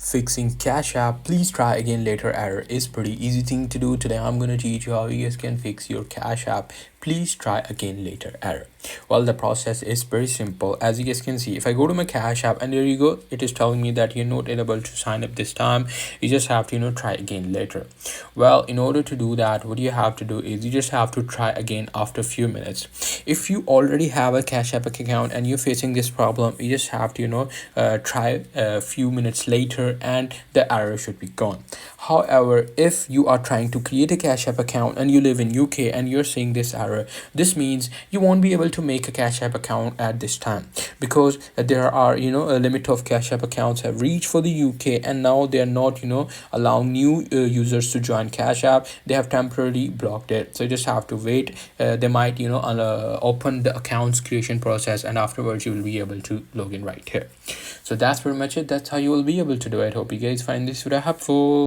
Fixing Cash App, please try again later error is pretty easy thing to do. Today I'm going to teach you how you guys can fix your Cash App please try again later error. Well, the process is very simple. As you guys can see, if I go to my Cash App and there you go, it is telling me that you're not able to sign up this time. You just have to try again later. Well, in order to do that, what you have to do is you just have to try again after a few minutes. If you already have a Cash App account and you're facing this problem, you just have to try a few minutes later and the error should be gone. However, if you are trying to create a Cash App account and you live in UK and you're seeing this error, this means you won't be able to make a Cash App account at this time, because there are a limit of Cash App accounts have reached for the UK, and now they are not allowing new users to join Cash App. They have temporarily blocked it, so you just have to wait. They might open the accounts creation process, and afterwards you will be able to log in right here. So that's pretty much it. That's how you will be able to do it. Hope you guys find this video helpful.